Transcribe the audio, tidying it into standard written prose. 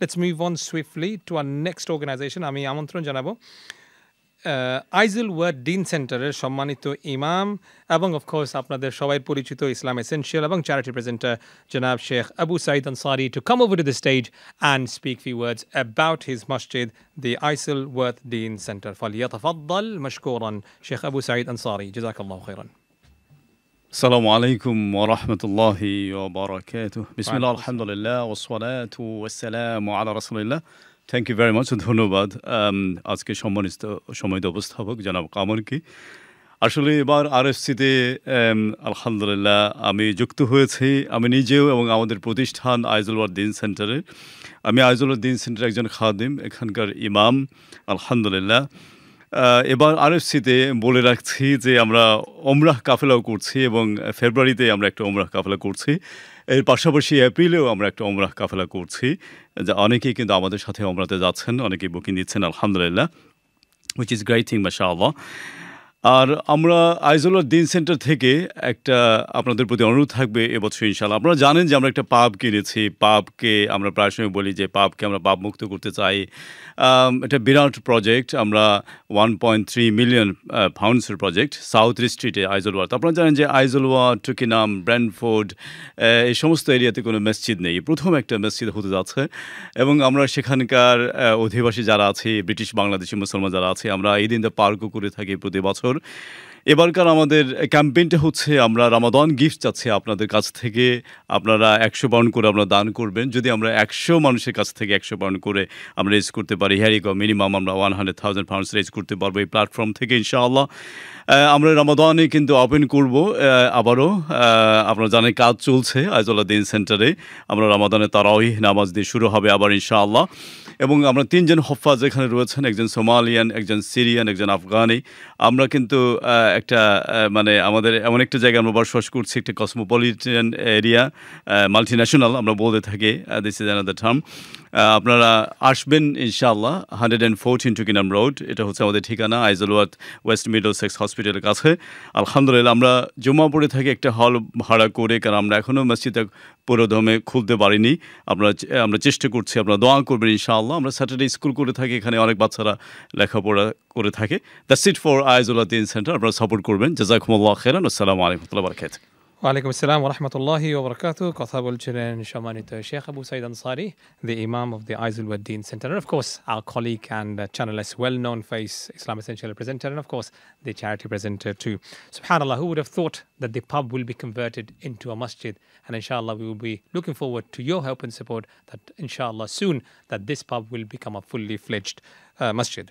let's move on swiftly to our next organization. আমি আমন্ত্রণ জানাবো আইজুল ওয়ার্ড ডিন সেন্টারের সম্মানিত ইমাম এবং অফকোর্স আপনাদের সবাই পরিচিত ইসলাম এসেনশিয়াল এবং চ্যারিটি প্রেজেন্টার জনাব Sheikh Abu Sayeed Ansari to come over to the stage and speak few words about his masjid, the Aizul Worth Deen Center. فليتفضل مشكورا شيخ أبو سعيد أنصاري. جزاك الله خيرا. السلام عليكم ورحمة الله وبركاته. بسم الله الحمد لله والصلاة والسلام على رسول الله. Thank you very much, ধন্যবাদ আজকে সম্মানিত উপস্থাপক জনাব কামরকে। আসলে এবার আরএফসিতে আলহামদুলিল্লাহ আমি যুক্ত হয়েছি, আমি নিজেও এবং আমাদের প্রতিষ্ঠান আইজুল ওয়ার্ড দীন সেন্টারে। আমি আইজুল ওয়ার্ড দীন সেন্টারের একজন খাদিম, এখানকার ইমাম আলহামদুলিল্লাহ। এবার আরএফসিতে বলে রাখছি যে আমরা ওমরাহ কাফেলাও করছি এবং ফেব্রুয়ারিতে আমরা একটা ওমরাহ কাফেলা করছি। এর পাশাপাশি এপ্রিলেও আমরা একটা ওমরাহ কাফেলা করছি। যা অনেকেই কিন্তু আমাদের সাথে ওমরাতে যাচ্ছেন, অনেকেই বুকিং দিচ্ছেন আলহামদুলিল্লাহ, হুইচ ইজ গ্রেট থিং মাশাআল্লাহ। আর আমরা আইজুল ওয়ার্ড দীন সেন্টার থেকে একটা আপনাদের প্রতি অনুরোধ থাকবে এবছর ইনশাআল্লাহ। আপনারা জানেন যে আমরা একটা পাব কিনেছি। পাবকে আমরা প্রায় সময় বলি যে পাবকে আমরা পাবমুক্ত করতে চাই। এটা বিরাট প্রজেক্ট। আমরা 1.3 মিলিয়ন পাউন্ডসের প্রজেক্ট, সাউথ স্ট্রিটে আইজুল ওয়ার্ড। আপনারা জানেন যে আইজুল ওয়ার্ড, টুকিনাম, ব্র্যান্ডফোর্ড এই সমস্ত এরিয়াতে কোনো মসজিদ নেই। প্রথম একটা মসজিদ হতে যাচ্ছে এবং আমরা সেখানকার অধিবাসী যারা আছি, ব্রিটিশ বাংলাদেশি মুসলমান যারা আছে, আমরা এই দিনটা পার্কও করে থাকি প্রতি বছর। এবারকার আমাদের ক্যাম্পেইনটা হচ্ছে আমরা রমাদান গিফট চাচ্ছি আপনাদের কাছ থেকে। আপনারা 100 পাউন্ড করে আপনারা দান করবেন। যদি আমরা 100 মানুষের কাছ থেকে 100 পাউন্ড করে আমরা রেজ করতে পারি, হ্যারিগো মিনিমাম আমরা 100,000 পাউন্ডস রেজ করতে পারবো এই প্ল্যাটফর্ম থেকে ইনশাআল্লাহ। আমরা রমাদানে কিন্তু ওপেন করব আবারও। আপনারা জানেন কাজ চলছে আইজুল ওয়ার্ড দীন সেন্টারে। আমরা রমাদানে তারাউইহ নামাজ দিয়ে শুরু হবে আবার ইনশাআল্লাহ। এবং আমরা 3 জন হফাজ এখানে রয়েছেন, একজন সোমালিয়ান, একজন সিরিয়ান, একজন আফগানি। আমরা কিন্তু একটা মানে আমাদের এমন একটা জায়গায় আমরা বসবাস করছি, একটা কসমোপলিটান এরিয়া, মাল্টিন্যাশনাল আমরা বলতে থাকি। This is another term. আপনারা আসবেন ইনশাআল্লাহ। 114 টুকিনাম রোড, এটা হচ্ছে আমাদের ঠিকানা আইজুল ওয়ার্ড ওয়েস্ট মিডলসেক্স হসপিটালের কাছে। আলহামদুলিল্লাহ আমরা জুম্মা পড়ে থাকি একটা হল ভাড়া করে, কারণ আমরা এখনও মসজিদটা পুরোদমে খুলতে পারিনি। আমরা চেষ্টা করছি, আপনারা দোয়া করবেন ইনশাআল্লাহ। আমরা স্যাটারডে স্কুল করে থাকি, এখানে অনেক বাচ্চারা লেখাপড়া করে থাকে। দ্যাটস ইট ফর আইজুল ওয়ার্ড দীন সেন্টার। আপনারা সাপোর্ট করবেন। জাযাকুমুল্লাহু খাইরান। আসসালামু আলাইকুম ওয়া রাহমাতুল্লাহি ওয়া বারাকাতুহু। ওয়ালাইকুম আসসালাম ওয়া রাহমাতুল্লাহি ওয়া বারাকাতুহু। কথা বলছিলেন সম্মানিত Sheikh Abu Sayeed Ansari, the Imam of the Aizul Worth Deen Center, and of course our colleague and channelist, well-known face, Islam Essential presenter, and of course the charity presenter too. Subhanallah, who would have thought that the pub will be converted into a masjid? And inshallah we will be looking forward to your help and support that inshallah soon that this pub will become a fully fledged masjid.